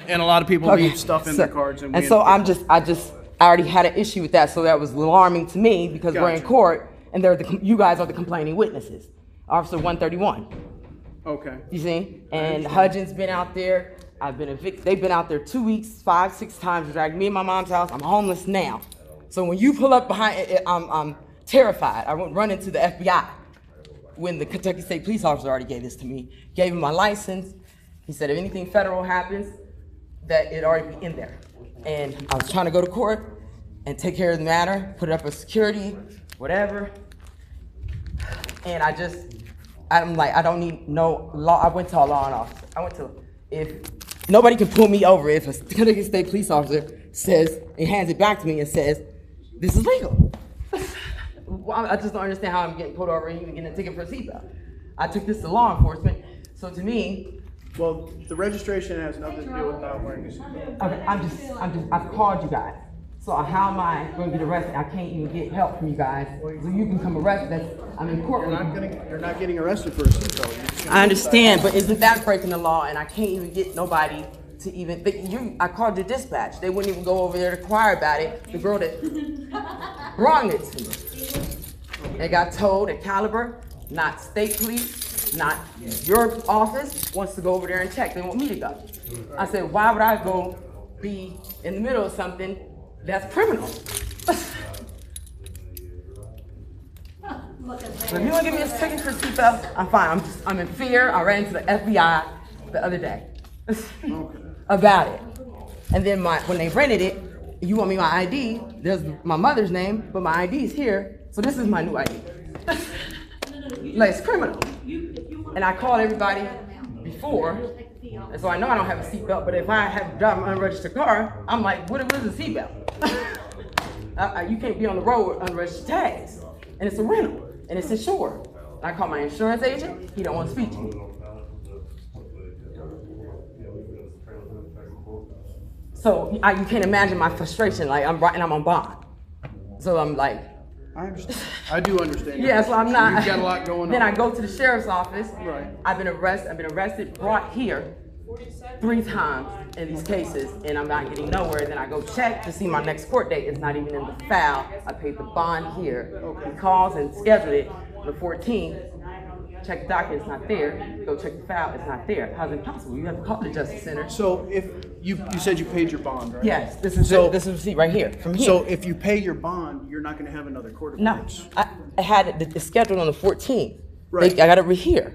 And a lot of people leave stuff in their cards. And so I already had an issue with that, so that was alarming to me because we're in court and you guys are the complaining witnesses. Officer 131. Okay. You see? And Hudgens been out there. I've been evicted. They've been out there 2 weeks, 5, 6 times, dragged me in my mom's house. I'm homeless now. So when you pull up behind it, I'm terrified. I went run into the FBI when the Kentucky State Police officer already gave this to me. Gave him my license. He said if anything federal happens, that it already be in there. And I was trying to go to court and take care of the matter, put it up as security, whatever. And I'm like, I don't need no law. I went to a law and officer. If nobody can pull me over if a Kentucky State Police officer says, and hands it back to me and says, this is legal. Well, I just don't understand how I'm getting pulled over and even getting a ticket for a seatbelt. I took this to law enforcement, so to me. Well, the registration has nothing to do with not wearing a seatbelt. Okay, I've called you guys. So how am I going to get arrested? I can't even get help from you guys. So you can come arrest us. I'm in court. You're not getting arrested for a seatbelt. I understand, but isn't that breaking the law? And I can't even get nobody to even. I called your dispatch. They wouldn't even go over there to inquire about it. The girl that brought it to me. They got told at Caliber, not state police, not your office, wants to go over there and check. They want me to go. I said, why would I go be in the middle of something that's criminal? So if you want to give me a ticket for seatbelt, I'm fine. I'm in fear. I ran into the FBI the other day about it. And then when they rented it, you want me my ID, there's my mother's name, but my ID is here. So this is my new ID. Like, it's criminal. And I called everybody before, and so I know I don't have a seatbelt, but if I have to drive an unregistered car, I'm like, what is a seatbelt? You can't be on the road with unregistered tags. And it's a rental, and it's insured. I call my insurance agent, he don't want to speak to me. So you can't imagine my frustration, like I'm on bond. So I'm like, I understand. I do understand. Yeah, so I'm not. You've got a lot going on. Then I go to the sheriff's office. Right. I've been arrested, brought here 3 times in these cases, and I'm not getting nowhere. Then I go check to see my next court date. It's not even in the file. I paid the bond here. Okay. He calls and scheduled it the 14th. Check the docket, it's not there. Go check the file, it's not there. How's it possible? You have to call the Justice Center. So if you said you paid your bond, right? Yes, this is the receipt right here, from here. So if you pay your bond, you're not going to have another court appearance? No, I had it scheduled on the 14th. Right. I got it here.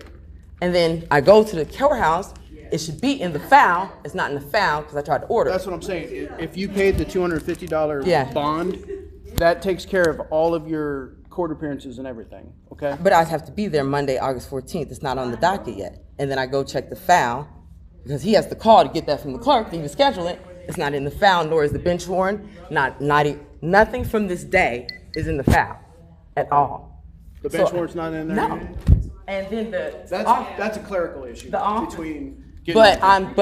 And then I go to the courthouse, it should be in the file. It's not in the file because I tried to order it. That's what I'm saying. If you paid the $250 bond, that takes care of all of your court appearances and everything, okay? But I have to be there Monday, August 14th. It's not on the docket yet. And then I go check the file because he has to call to get that from the clerk to even schedule it. It's not in the file, nor is the bench warrant. Nothing from this day is in the file at all. The bench warrant's not in there? No. And then that's a clerical issue between. I'm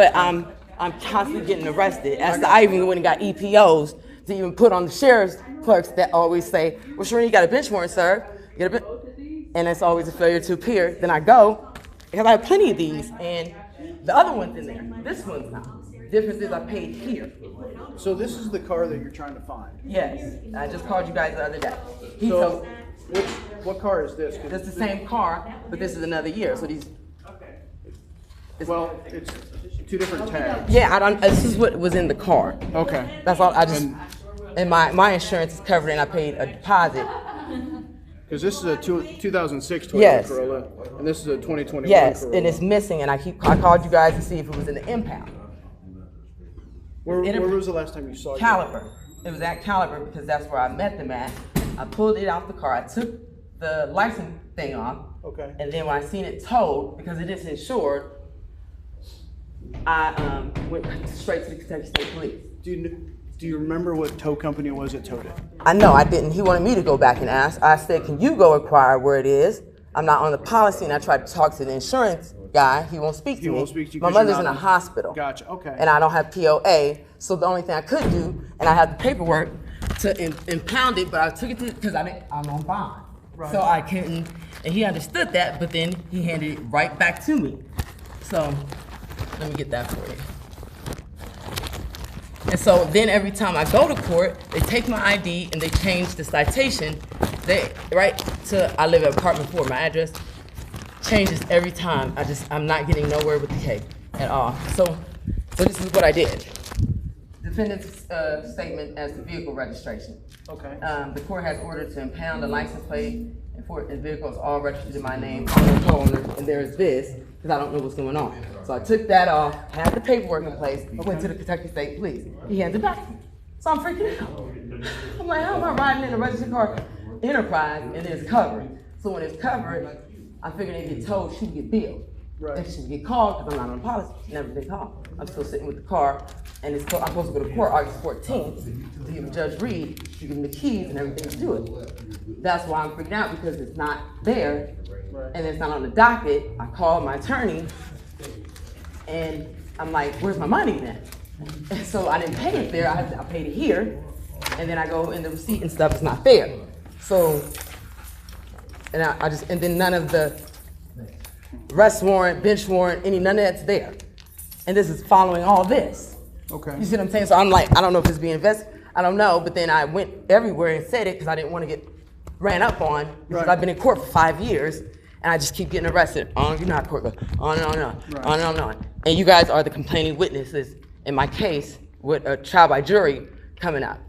constantly getting arrested. I even went and got EPOs to even put on the sheriff's clerks that always say, well, Shereen, you got a bench warrant, sir. And it's always a failure to appear. Then I go, because I have plenty of these, and the other one's in there. This one's not. The difference is I paid here. So this is the car that you're trying to find? Yes. I just called you guys the other day. What car is this? It's the same car, but this is another year. So these. Well, it's 2 different tabs. Yeah, this is what was in the car. Okay. That's all. And my insurance is covered, and I paid a deposit. Because this is a 2006 Toyota Corolla, and this is a 2021 Yes, Corolla. and it's missing, and I called you guys to see if it was in the impound. Where was the last time you saw it? Caliber. It was at Caliber because that's where I met them at. I pulled it out the car. I took the license thing off. Okay. And then when I seen it towed, because it is insured, I went straight to the Kentucky State Police. Do you remember what tow company it was that towed it? I know, I didn't. He wanted me to go back and ask. I said, can you go inquire where it is? I'm not on the policy, and I tried to talk to the insurance guy. He won't speak to me. He won't speak to you. My mother's in a hospital. Gotcha, okay. And I don't have POA, so the only thing I could do, and I had the paperwork to impound it, but I took it to, because I'm on bond. Right. So I couldn't, and he understood that, but then he handed it right back to me. So, let me get that for you. And so then every time I go to court, they take my ID and they change the citation. I live at apartment 4, my address changes every time. I'm not getting nowhere with the case at all. So this is what I did. Defendant's statement as to vehicle registration. Okay. The court has ordered to impound the license plate and vehicles all registered in my name, I'm the co-owner, and there is this, because I don't know what's going on. So I took that off, had the paperwork in place, went to the Kentucky State Police. He handed it back to me. So I'm freaking out. I'm like, how am I riding in a registered car Enterprise and it's covered? So when it's covered, I figured they'd get told she would get billed. Right. And she would get called because I'm not on policy. She's never been called. I'm still sitting with the car, and I'm supposed to go to court August 14th to give Judge Reed, to give him the keys and everything to do it. That's why I'm freaking out, because it's not there, and it's not on the docket. I called my attorney, and I'm like, where's my money then? And so I didn't pay it there, I paid it here, and then I go in the receipt and stuff, it's not there. So, and and then none of the arrest warrant, bench warrant, none of that's there. And this is following all this. Okay. You see what I'm saying? So I'm like, I don't know if it's being investigated, I don't know, but then I went everywhere and said it because I didn't want to get ran up on, because I've been in court for 5 years, and I just keep getting arrested. On, you know how court goes, on and on and on, on and on and on. And you guys are the complaining witnesses in my case with a trial by jury coming up.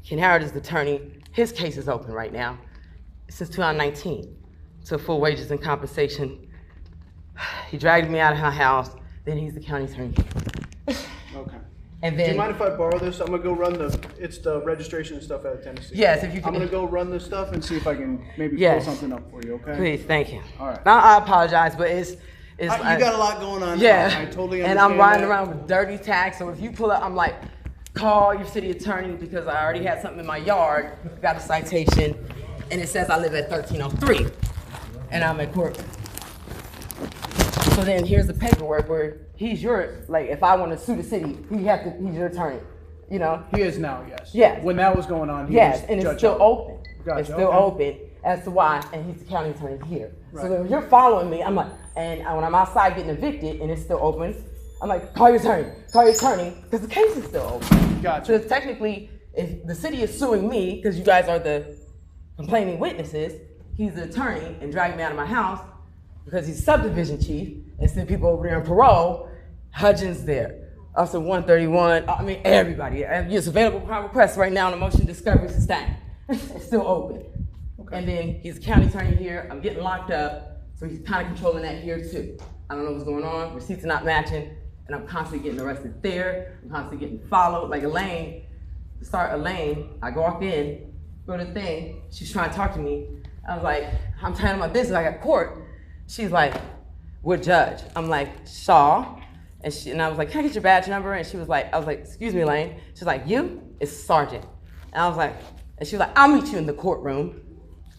Ken Howard is the attorney. His case is open right now since 2019 to full wages and compensation. He dragged me out of my house, then he's the county attorney. Okay. And Do you then, mind if I borrow this? I'm gonna go run it's the registration and stuff out of Tennessee. yes, if you can. I'm gonna go run this stuff and see if I can maybe Yes. pull something up for you, okay? Please, thank you. All right. Now, I apologize, but it's You got a lot going on. yeah. I totally understand. And I'm riding that. around with dirty tags, so if you pull up, I'm like, call your city attorney, because I already had something in my yard, got a citation, and it says I live at 1303, and I'm at court. So then here's the paperwork where he's if I want to sue the city, he's your attorney, you know? He is now, yes. Yes. When that was going on, he Yes, was and it's Judge still Ellis. open. Gotcha, It's still okay. open as to why, and he's the county attorney here. Right. So then if you're following me, I'm like, and when I'm outside getting evicted and it's still open, I'm like, call your attorney, because the case is still open. Gotcha. So technically, if the city is suing me, because you guys are the complaining witnesses, he's the attorney and dragged me out of my house because he's subdivision chief and sent people over there on parole. Hudgens there. Officer 131, I mean, everybody. It's available upon request right now on the motion discovery sustained. It's still open. Okay. And then he's the county attorney here. I'm getting locked up, so he's kind of controlling that here too. I don't know what's going on. Receipts are not matching, and I'm constantly getting arrested there. I'm constantly getting followed. Like Elaine, I walked in, go to the thing. She's trying to talk to me. I was like, I'm tired of my business. I got court. She's like, what judge? I'm like, Shaw. And I was like, can I get your badge number? And I was like, excuse me, Elaine. She's like, you? It's Sergeant. And I was like, and she was like, I'll meet you in the courtroom.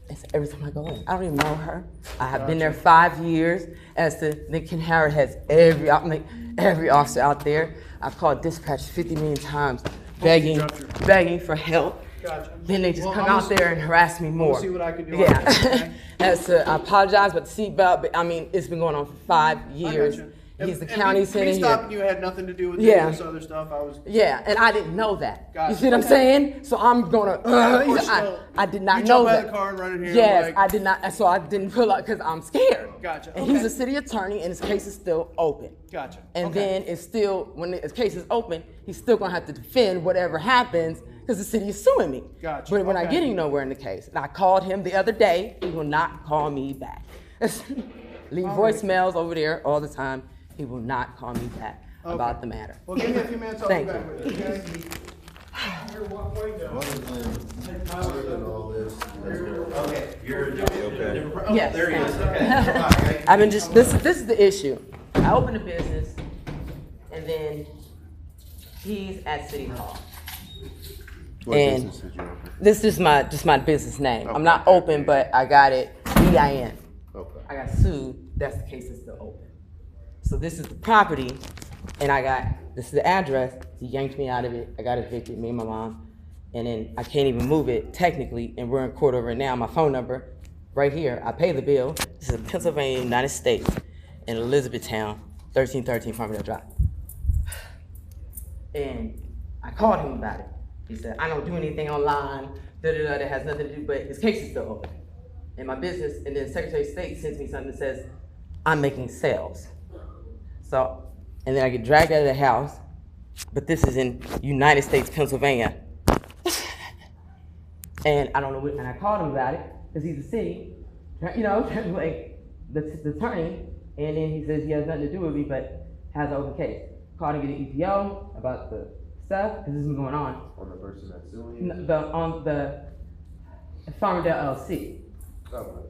And so every time I go in, I don't even know her. I have been there 5 years. As to Nick Ken Howard has every officer out there. I've called dispatch 50 million times, begging for help. Gotcha. Then they just come out there and harass me more. see what I can do. Yeah. I apologize, but the seatbelt, but I mean, it's been going on for 5 years. gotcha. He's the And county me sitting stopping here. you had nothing to do with Yeah. this other stuff. Yeah, and I didn't know that. Gotcha. You see what I'm saying? So I'm gonna. I did not know You that. jump out of the car and run in here. Yes, like, I did not. So I didn't pull up because I'm scared. Gotcha, And he's okay. a city attorney, and his case is still open. Gotcha. And okay. then it's still, when his case is open, he's still gonna have to defend whatever happens because the city is suing me. Gotcha, But we're not okay. getting nowhere in the case. And I called him the other day. He will not call me back. Leave voicemails over there all the time. He will not call me back about the matter. Well, give me a few minutes. I'll Thank be back you. with you. Okay? Other than all this, Okay, you're okay. Yes. There he is. thank you. Okay. I've been just, this is the issue. I opened a business and then he's at City Hall. what And business did you open? this is just my business name. I'm not Okay. open, but I got it EIN. Okay. I got sued. That's the case that's still open. So this is the property, and this is the address. He yanked me out of it. I got evicted, me and my mom. And then I can't even move it technically, and we're in court over it now. My phone number, right here. I pay the bill. This is Pennsylvania, United States, in Elizabethtown, 1313 Farmingdale Drive. And I called him about it. He said, I don't do anything online, that has nothing to do, but his case is still open in my business. And then Secretary of State sends me something that says, I'm making sales. So, and then I get dragged out of the house, but this is in United States, Pennsylvania. And I don't know what, and I called him about it, because he's a city, you know, like the attorney, and then he says he has nothing to do with me, but has an open case. Called and get an EPO about the stuff, because this has been going on. On the person that's suing you? On the Farmingdale LLC. Okay.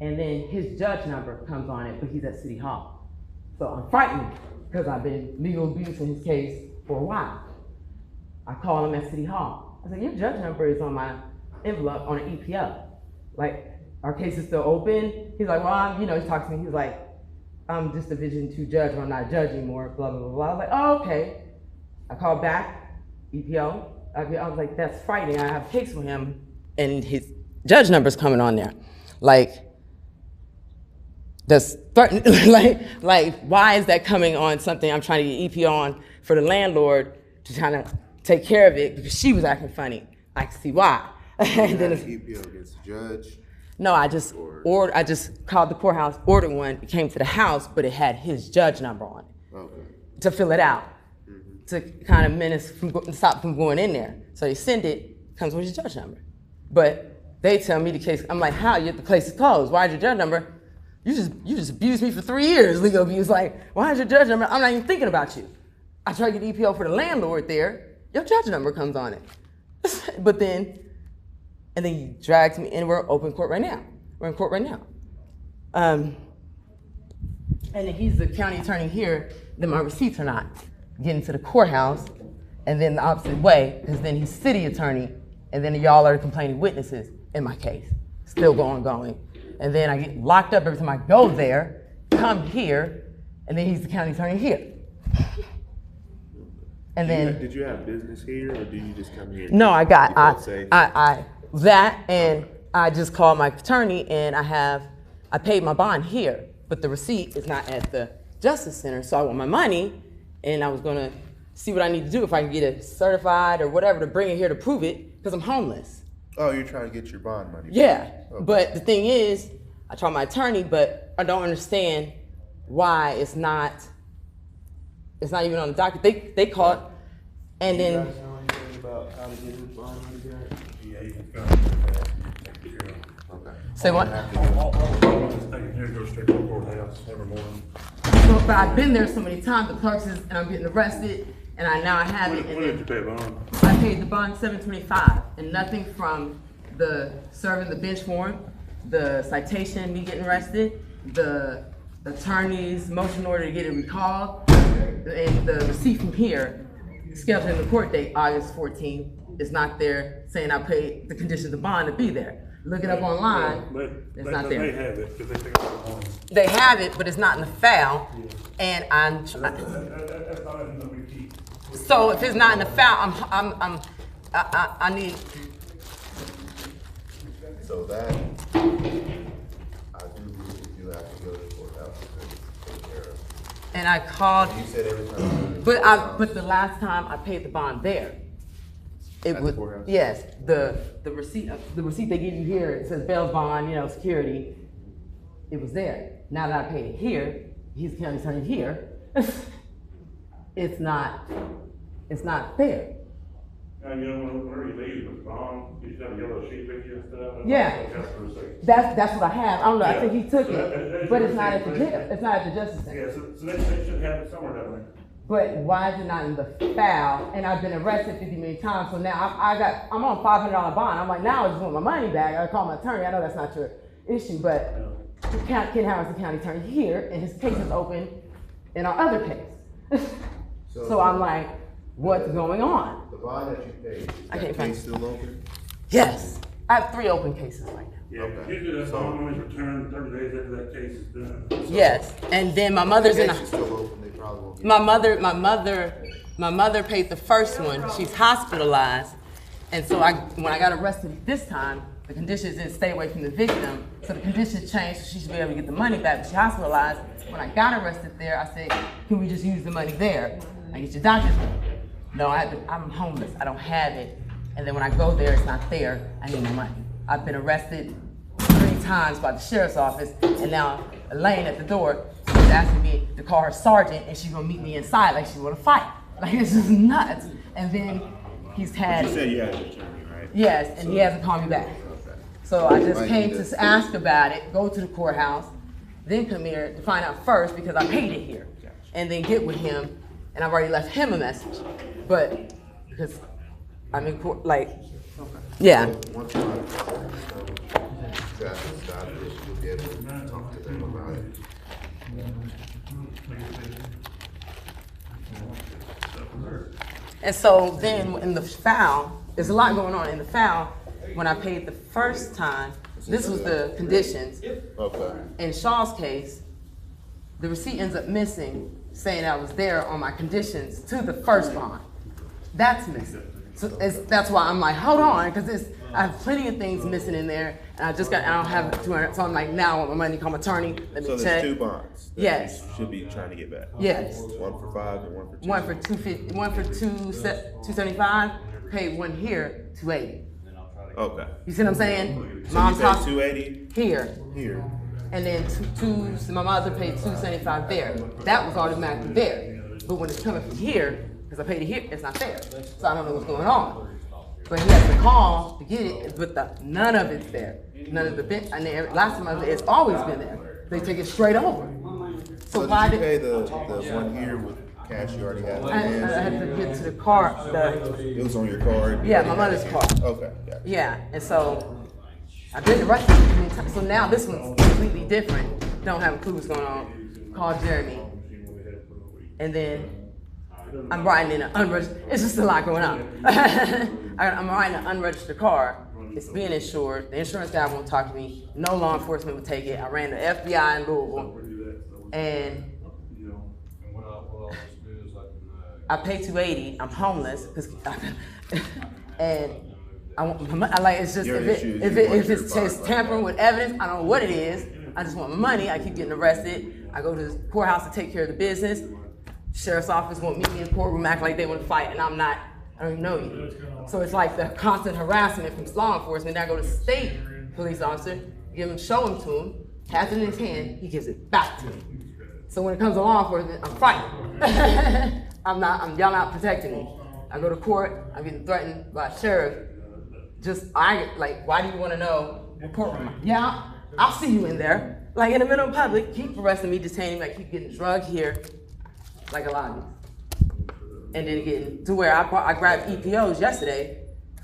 And then his judge number comes on it, but he's at City Hall. So I'm frightened, because I've been legal abuse in his case for a while. I call him at City Hall. I said, your judge number is on my envelope on an EPO. Like, our case is still open. He's like, well, you know, he talks to me, he's like, I'm just Division 2 judge, I'm not a judge anymore, blah, blah, blah, blah. I was like, oh, okay. I called back, EPO. I was like, that's frightening. I have a case with him, and his judge number's coming on there. Like, that's like, why is that coming on something I'm trying to get EPO on for the landlord to kind of take care of it because she was acting funny? I can see why. And then EPO against the judge? No, I just called the courthouse, ordered one. It came to the house, but it had his judge number on it. Okay. To fill it out, to kind of stop from going in there. So they send it, comes with his judge number. But they tell me the case. I'm like, how? The case is closed. Why is your judge number? You just abused me for 3 years, legal abuse. Like, why is your judge number? I'm not even thinking about you. I try to get EPO for the landlord there. Your judge number comes on it. But then. And then he drags me, and we're open court right now. We're in court right now. And then he's the county attorney here, then my receipts are not getting to the courthouse, and then the opposite way, because then he's city attorney, and then y'all are complaining witnesses in my case. Still going. And then I get locked up every time I go there, come here, and then he's the county attorney here. And then. Did you have business here, or do you just come here? No, I that, and I just called my attorney, and I paid my bond here, but the receipt is not at the Justice Center, so I want my money, and I was gonna see what I need to do, if I can get it certified or whatever to bring it here to prove it, because I'm homeless. Oh, you're trying to get your bond money back. Yeah, Okay. but the thing is, I told my attorney, but I don't understand why it's not even on the docket. They called, and You then. guys know anything about how to get his bond money back? Yeah, you can come and take care of it. Okay. Say what? All the this thing here goes straight to the courthouse every morning. So, but I've been there so many times, the clerk says, and I'm getting arrested, and now I have it. When And did you pay a bond? I paid the bond $725, and nothing from the serving the bench warrant, the citation, me getting arrested, the attorney's motion order to get it recalled, and the receipt from here, scheduling the court date, August 14th, is not there, saying I paid the conditions of bond to be there. Look it up online, it's not They there. have it, because they pick up the morning. They have it, but it's not in the file, and That's not in the big key. so if it's not in the file, I need. So that, I do believe you have to go to the courthouse to take care of. And I called, You said every time. but the last time I paid the bond there, it At the was, courthouse? yes, the receipt they give you here, it says bail bond, security, it was there. Now that I paid it here, he's the county attorney here, it's not there. Now, whenever you leave with the bond, you just have a yellow sheet with you and stuff. Yeah. That's the receipt. That's what I have, I don't know, I Yeah. think he took So that- it, that's but your it's not at the receipt. jail, it's not at the Justice Center. Yeah, so they should have it somewhere down there. But why is it not in the file? And I've been arrested 50 million times, so now I'm on $500 bond. I'm like, now I just want my money back. I call my attorney. I know that's not your issue, but Ken Howard's the county attorney here, and his case is open in our other case. So I'm like, what's going on? The bond that you paid, is I can't that find case it. still open? Yes, I have 3 open cases right now. Yeah, Okay. usually that bond money's returned 30 days after that case is done. Yes, and then my mother's The in case a. is still open, they probably won't get. My mother paid the first one. She's hospitalized, and so when I got arrested this time, the conditions didn't stay away from the victim, so the conditions changed, so she should be able to get the money back. But she hospitalized. When I got arrested there, I said, "Can we just use the money there? I get your doctor's bill." No, I'm homeless. I don't have it. And then when I go there, it's not there. I need my money. I've been arrested 3 times by the sheriff's office, and now Elaine at the door is asking me to call her sergeant, and she's gonna meet me inside like she's gonna fight. Like, this is nuts. And then he's had. You said you had an attorney, right? Yes, and he hasn't called me back. So I just came to ask about it, go to the courthouse, then come here to find out first because I paid it here, and then get with him, and I've already left him a message. But because I'm in court, like, yeah. Once you're on traffic stop, you'll be able to talk to them about it. And so then in the file, there's a lot going on. In the file, when I paid the first time, this was the conditions. Okay. In Shaw's case, the receipt ends up missing, saying I was there on my conditions to the first bond. That's missing. So that's why I'm like, hold on, because I have plenty of things missing in there, and I don't have 200, so I'm like, now I want my money, call my attorney, let me So check. there's 2 bonds. That Yes. You should be trying to get back. Yes. 1 for 5 and 1 for 2. One for 250, one for 275, paid one here, 280. Okay. You see what I'm saying? So Mom's you paid house 280 here, here. and then my mother paid 275 there. That was automatically there. But when it's coming from here, because I paid it here, it's not there. So I don't know what's going on. But he has to call to get it, but none of it's there. None of the and last time I was there, it's always been there. They take it straight over. So why did you pay the one here with cash you already had in I hand? had to get to the car. It was on your card? Yeah, my mother's car. Okay, gotcha. Yeah, and so I've been arrested too many times. So now this one's completely different. Don't have a clue what's going on. Call Jeremy. And then I'm riding in an unregistered, it's just a lot going on. I'm riding an unregistered car. It's being insured. The insurance guy won't talk to me. No law enforcement would take it. I ran the FBI in Louisville. And I pay $280. I'm homeless. And it's just, if it's tampering with evidence, I don't know what it is. I just want my money. I keep getting arrested. I go to the courthouse to take care of the business. Sheriff's office won't meet me in the courtroom, act like they want to fight, and I'm not, I don't even know you. So it's like the constant harassment from law enforcement. Then I go to state police officer, show him to him, has it in his hand, he gives it back to me. So when it comes to law enforcement, I'm fighting. y'all not protecting me. I go to court, I'm getting threatened by a sheriff. Why do you want to know what courtroom? Yeah, I'll see you in there. Like in the middle of public, keep arresting me, detaining me, I keep getting drugged here. Like a lot of these. And then getting to where I grabbed EPOs yesterday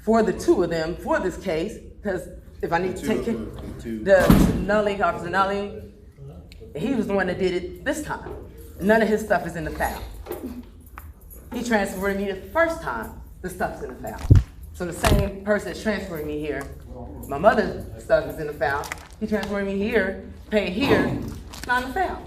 for the 2 of them for this case, because if I need to take care the Nully, Officer Nully, he was the one that did it this time. None of his stuff is in the file. He transferred me the first time, the stuff's in the file. So the same person that's transferring me here, my mother's stuff is in the file, he transferred me here, paid here, it's not in the file.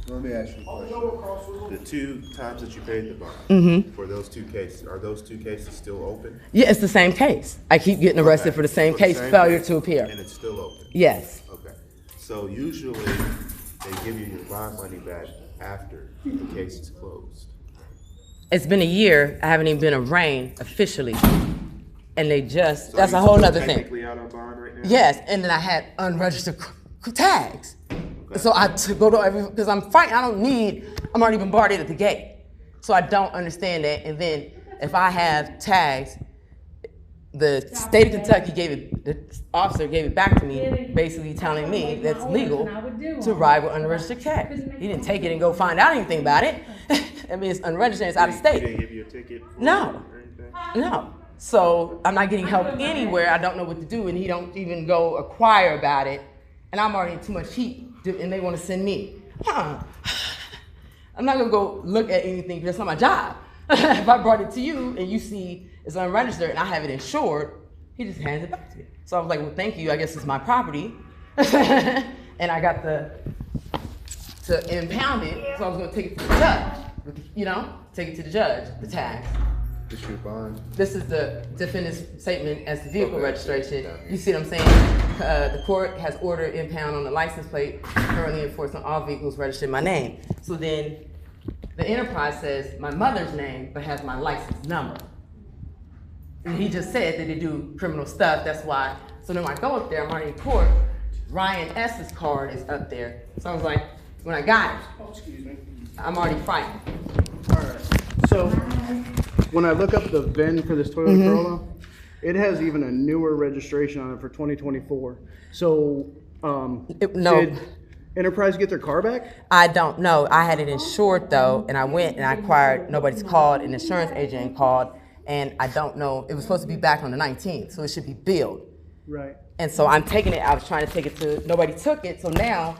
Let me ask you a question. The 2 times that you paid the bond for those 2 cases, are those 2 cases still open? Yeah, it's the same case. I keep getting arrested for the same case, failure to appear. And it's still open? Yes. Okay. So usually they give you your bond money back after the case is closed. It's been a year. I haven't even been arraigned officially. And that's a whole nother thing. Technically out on bond right now? Yes, and then I had unregistered tags. Okay. So I had to go to because I'm fighting. I'm already been barred at the gate. So I don't understand that. And then if I have tags, the state of Kentucky the officer gave it back to me, basically telling me that's legal to ride with unregistered tags. He didn't take it and go find out anything about it. I mean, it's unregistered, it's out of state. Did they give you a ticket? No. No. So I'm not getting help anywhere. I don't know what to do, and he don't even go acquire about it. And I'm already in too much heat, and they want to send me. I'm not gonna go look at anything because that's not my job. If I brought it to you and you see it's unregistered and I have it insured, he just hands it back to me. So I was like, well, thank you. I guess it's my property. And I got to impound it, so I was gonna take it to the judge. Take it to the judge, the tags. This your bond? This is the defendant's statement as the vehicle registration. You see what I'm saying? The court has ordered impound on the license plate, currently enforced on all vehicles registered in my name. So then The Enterprise says my mother's name, but has my license number. And he just said that they do criminal stuff, that's why. So then when I go up there, I'm already in court, Ryan S.'s card is up there. So I was like, when I got it, Excuse me. I'm already frightened. Alright, so when I look up the VIN for this Toyota Corolla, it has even a newer registration on it for 2024. So, No. did Enterprise get their car back? I don't know. I had it insured though, and I went and I acquired, nobody's called, an insurance agent ain't called, and I don't know, it was supposed to be back on the 19th, so it should be billed. Right. And so I'm taking it, I was trying to take it to, nobody took it, so now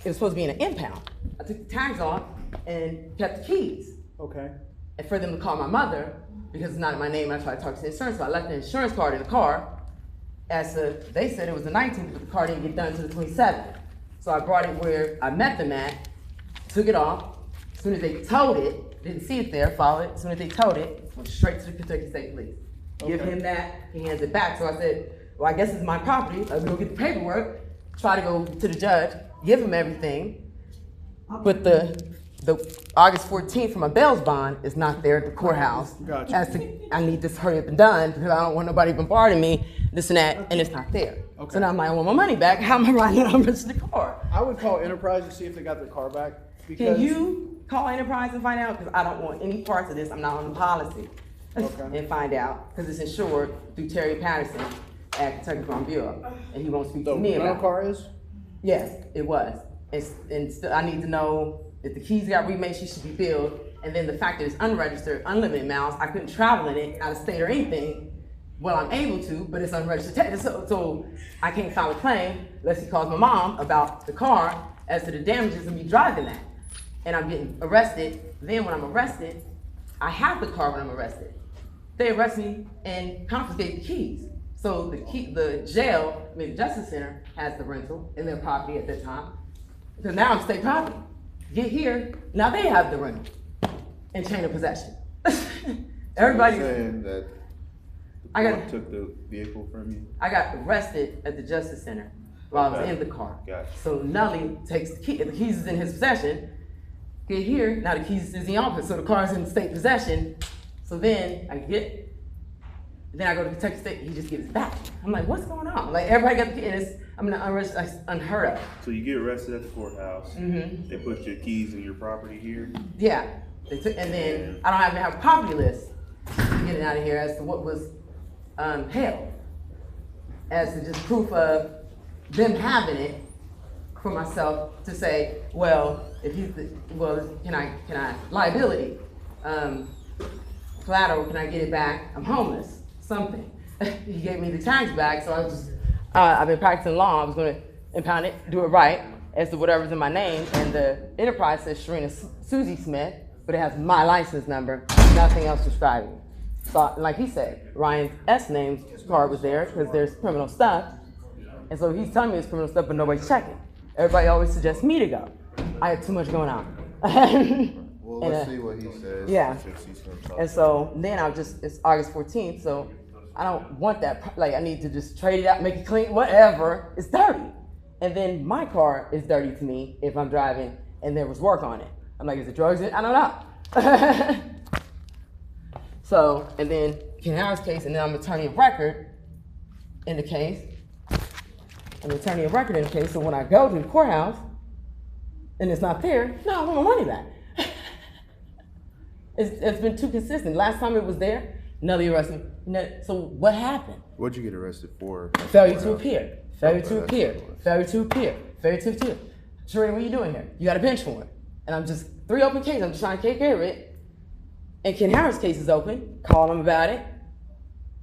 it was supposed to be in an impound. I took the tags off and kept the keys. Okay. And for them to call my mother, because it's not in my name, I tried to talk to the insurance, so I left the insurance card in the car. They said it was the 19th, but the car didn't get done until the 27th. So I brought it where I met them at, took it off. As soon as they towed it, didn't see it there, followed it. As soon as they towed it, went straight to the Kentucky State Police. Give Okay. him that, he hands it back. So I said, well, I guess it's my property. Let me go get the paperwork, try to go to the judge, give him everything. But the August 14th for my bail's bond is not there at the courthouse. Gotcha. I need this hurry up and done because I don't want nobody bombarding me, this and that, and it's not there. Okay. So now I'm like, I want my money back. How am I riding on the car? I would call Enterprise to see if they got their car back. Because Can you call Enterprise and find out? Because I don't want any parts of this. I'm not on the policy. Okay. And find out, because it's insured through Terry Patterson at Kentucky Farm Bureau, and he won't speak the to me rental about it. car is? Yes, it was. And still, I need to know if the keys got remade, she should be billed. And then the fact that it's unregistered, unlimited miles, I couldn't travel in it out of state or anything. Well, I'm able to, but it's unregistered. So I can't file a claim unless he calls my mom about the car as to the damages of me driving that. And I'm getting arrested. Then when I'm arrested, I have the car when I'm arrested. They arrest me and confiscate the keys. So the jail, the Justice Center, has the rental in their property at that time. So now I'm state property. Get here, now they have the rental and chain of possession. Everybody, You're saying that I the got- court took the vehicle from you? I got arrested at the Justice Center while I was Okay. in the car. Gotcha. So Nully takes the keys is in his possession. Get here, now the keys is in the office, so the car's in state possession. So then I go to Kentucky State, he just gives it back. I'm like, what's going on? Like everybody got the key, and it's unheard of. So you get arrested at the courthouse. Mm-hmm. They put your keys in your property here. Yeah, they took, and then I don't even have a property list to get it out of here as to what was held, as to just proof of them having it for myself to say, well, can I liability, collateral, can I get it back? I'm homeless, something. He gave me the tags back, so I was just, I've been practicing law. I was going to impound it, do it right, as to whatever's in my name. And the Enterprise says Sharina Susie Smith, but it has my license number, nothing else describing it. So, like he said, Ryan's S name's card was there because there's criminal stuff. And so he's telling me it's criminal stuff, but nobody's checking. Everybody always suggests me to go. I had too much going on. Well, And, let's see what he says. yeah. Since he's gonna talk. And so then it's August 14th, so I don't want that. Like, I need to just trade it out, make it clean, whatever. It's dirty. And then my car is dirty to me if I'm driving and there was work on it. I'm like, is it drugs in it? I don't know. So, and then Ken Howard's case, and then I'm attorney of record in the case. I'm attorney of record in the case, so when I go to the courthouse and it's not there, no, I want my money back. It's been too consistent. Last time it was there, another arrested me. So what happened? What'd you get arrested for? Failure to appear. Failure to Okay, that's appear. what it was. Failure to appear. Failure to appear. Sharina, what are you doing here? You got a bench warrant. And I'm just 3 open cases. I'm just trying to take care of it. And Ken Howard's case is open. Call him about it.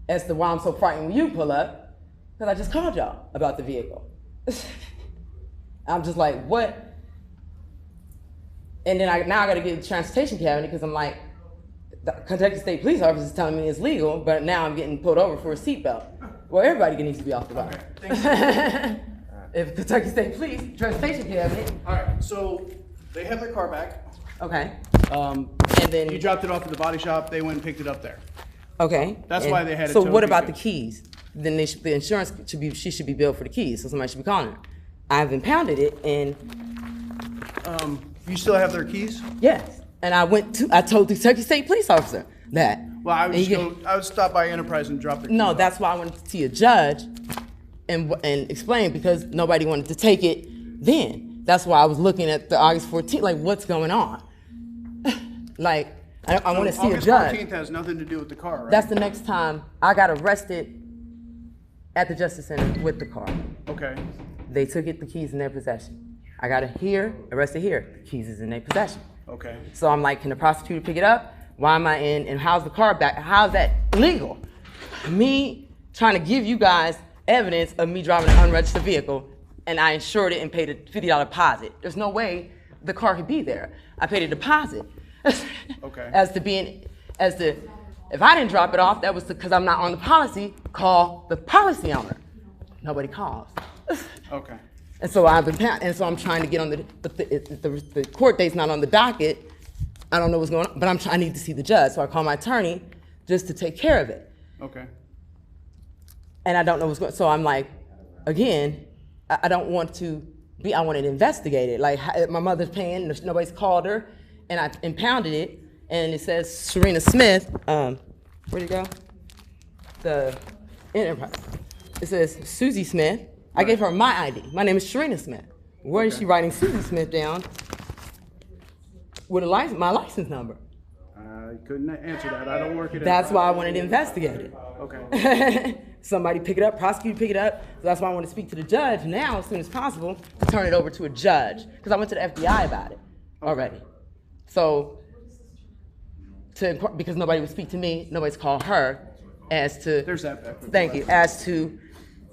As to why I'm so frightened when you pull up. Because I just called y'all about the vehicle. I'm just like, what? And then now I got to get the transportation cabinet because I'm like, the Kentucky State Police Office is telling me it's legal, but now I'm getting pulled over for a seatbelt. Well, everybody needs to be off the road. If Kentucky State Police, transportation cabinet, All right, so they have their car back. okay. And then, You dropped it off at the body shop. They went and picked it up there. okay. That's And why they had it So towed what about the because- keys? Then the insurance she should be billed for the keys, so somebody should be calling her. I've impounded it, and You still have their keys? Yes. And I told the Kentucky State police officer that. Well, I would And just I would stop by Enterprise and drop their keys. No, off. that's why I wanted to see a judge and explain, because nobody wanted to take it then. That's why I was looking at the August 14th, like, what's going on? Like, I want to see a August judge. 14th has nothing to do with the car, right? That's the next time I got arrested at the Justice Center with the car. Okay. They took the keys in their possession. I got arrested here, the keys is in their possession. Okay. So I'm like, can the prosecutor pick it up? Why am I in, and how's the car back? How's that legal? Me trying to give you guys evidence of me driving an unregistered vehicle, and I insured it and paid a $50 deposit. There's no way the car could be there. I paid a deposit. Okay. If I didn't drop it off, that was because I'm not on the policy, call the policy owner. Nobody calls. Okay. And so I'm trying to get on the court date's not on the docket. I don't know what's going on, but I need to see the judge. So I call my attorney just to take care of it. Okay. And I don't know what's going on. So I'm like, again, I don't want to I want it investigated. Like, my mother's paying, nobody's called her, and I impounded it, and it says Sharina Smith, where'd it go? The Enterprise. It says Susie Smith. I gave her my ID. My name is Sharina Smith. Where is she writing Susie Smith down with my license number? I couldn't answer that. I don't work at That's why I wanted it investigated. Okay. Somebody pick it up, prosecutor pick it up. So that's why I want to speak to the judge now as soon as possible to turn it over to a judge. Because I went to the FBI about it already. So, because nobody would speak to me, nobody's called her as to. There's that back. Thank you. As to,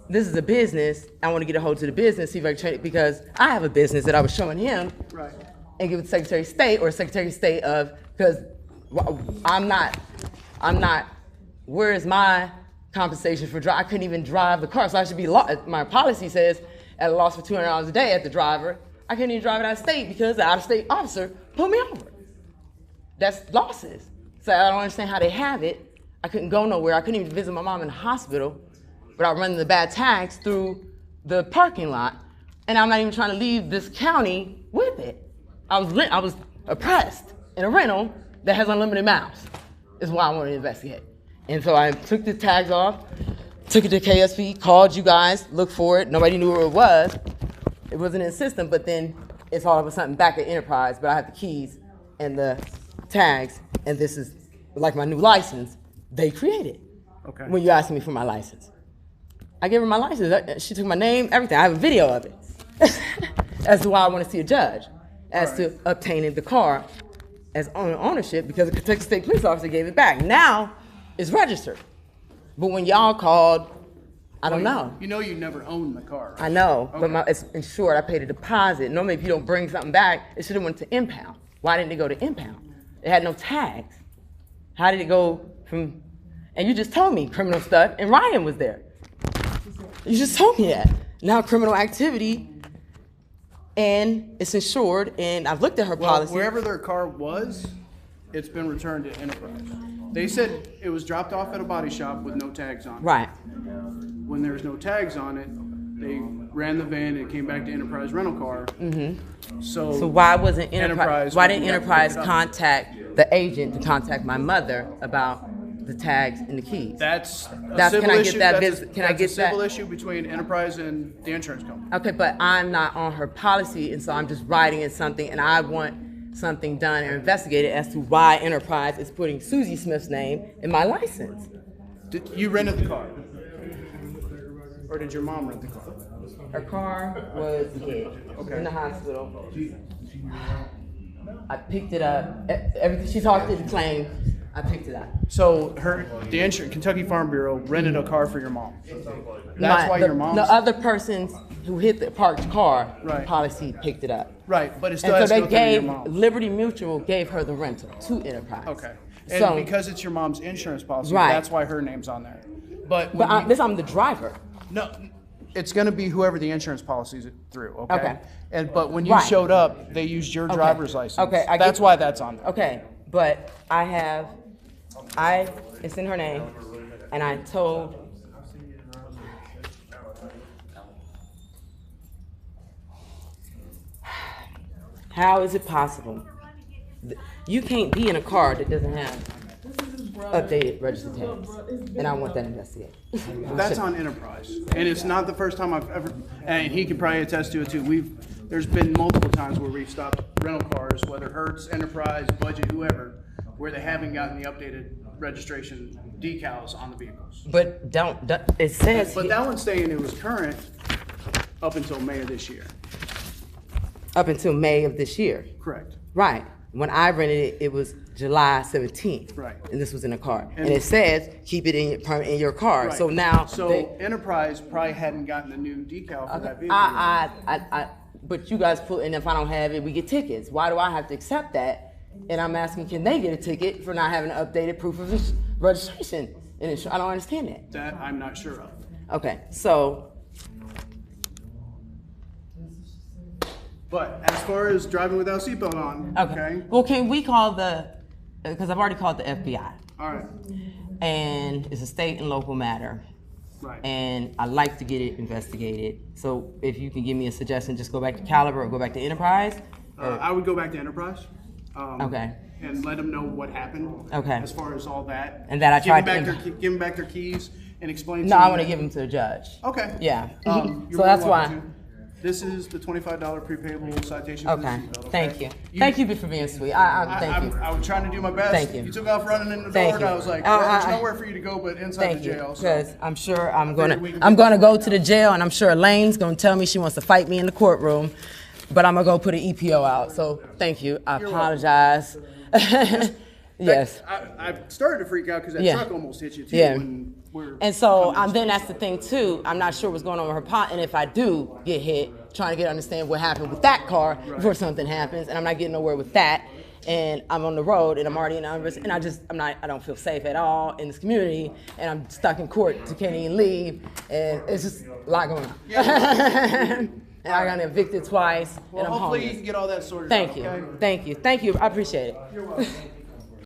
this is a business, I want to get a hold of the business, see if I can train it, because I have a business that I was showing him. Right. And give it to Secretary of State or Secretary of State of, because I'm not, where is my compensation for drive? I couldn't even drive the car, so I should be, my policy says at a loss for $200 a day at the driver. I couldn't even drive it out of state because the out-of-state officer pulled me over. That's losses. So I don't understand how they have it. I couldn't go nowhere. I couldn't even visit my mom in the hospital without running the bad tags through the parking lot. And I'm not even trying to leave this county with it. I was oppressed in a rental that has unlimited miles, is why I wanted to investigate. And so I took the tags off, took it to KSP, called you guys, looked for it. Nobody knew where it was. It wasn't in the system, but then it's all of a sudden back at Enterprise, but I have the keys and the tags, and this is like my new license they created. Okay. When you asked me for my license. I gave her my license. She took my name, everything. I have a video of it. As to why I want to see a judge, as to obtaining the car as ownership, because the Kentucky State Police officer gave it back. Now it's registered. But when y'all called, I don't know. You know you never owned the car, right? I know, Okay. but it's insured. I paid a deposit. Normally, if you don't bring something back, it should have went to impound. Why didn't it go to impound? It had no tags. How did it go from? And you just told me criminal stuff, and Ryan was there. You just told me that. Now criminal activity, and it's insured, and I've looked at her Well, policy. wherever their car was, it's been returned to Enterprise. They said it was dropped off at a body shop with no tags on it. Right. When there was no tags on it, they ran the van and it came back to Enterprise rental car. Mm-hmm. So why wasn't Enterprise? Enterprise Why didn't wouldn't Enterprise pick it up. contact the agent to contact my mother about the tags and the keys? That's a Can civil I get issue. that? That's Can I that's get a civil that? issue between Enterprise and the insurance company. Okay, but I'm not on her policy, and so I'm just writing in something, and I want something done or investigated as to why Enterprise is putting Susie Smith's name in my license. You rented the car, or did your mom rent the car? Her car was in the hospital. I picked it up. Everything she talked to the claim, I picked it up. So the Kentucky Farm Bureau rented a car for your mom. That's why your mom's The other persons who hit the parked car Right. policy picked it up. right, but it still And so has to they go through your gave, mom. Liberty Mutual gave her the rental to Enterprise. Okay, and So, because it's your mom's insurance policy, Right. that's why her name's on there. But, but when I'm the driver. no, it's going to be whoever the insurance policy's through. Okay. Okay. But when you Right. showed up, they used your driver's license. Okay, I That's get- why that's on there. Okay, but it's in her name, and I told, How is it possible? You can't be in a car that doesn't have updated registered tags, and I want that investigated. That's on Enterprise, and it's not the first time I've ever, and he can probably attest to it too. There's been multiple times where we've stopped rental cars, whether Hertz, Enterprise, Budget, whoever, where they haven't gotten the updated registration decals on the vehicles. But it says But that one's saying it was current up until May of this year. up until May of this year. Correct. Right. When I rented it, it was July 17th. Right. And this was in a car. And it says keep it in your car. Right. So now. So Enterprise probably hadn't gotten a new decal for that vehicle. But you guys put, and if I don't have it, we get tickets. Why do I have to accept that? And I'm asking, can they get a ticket for not having an updated proof of registration? And I don't understand that. That I'm not sure of. Okay, so. But as far as driving without seatbelt on, okay? Well, can we call because I've already called the FBI. All right, And it's a state and local matter. right. And I like to get it investigated. So if you can give me a suggestion, just go back to Caliber or go back to Enterprise. I would go back to Enterprise. Okay. And let them know what happened. Okay. As far as all that. And that I tried to give them back their keys and explain. No, to I them want to that- give them to the judge. Okay. Yeah. You're So more that's than welcome why. to. This is the $25 prepayable citation. For the Okay. seatbelt, Thank you. Thank you for being sweet. Thank you. I was trying to do my best. Thank you. You took off running in the Thank door, and you. I was like, Oh, well, there's I- nowhere for you to go but inside Thank the you, jail. So. because I'm sure I'm figured we gonna can go to the jail, and I'm sure Elaine's gonna tell me she wants to fight me in the courtroom, but I'm gonna go put an EPO out. So thank you. I You're apologize. Yes. I started to freak out because that Yeah. truck almost hit you too. Yeah. When we're And so coming then that's the thing too. I'm not sure what's going on with her pot, and if I do get hit, trying to understand what happened with that car before something happens, and I'm not getting nowhere with that. And I'm on the road, and I'm already in unrest, and I don't feel safe at all in this community, and I'm stuck in court, so can't even leave, and it's just a lot going on. And I got evicted twice, Well, and I'm hopefully homeless. you can get all that sorted Thank out. you, Okay? thank you, thank you. I appreciate it. You're welcome.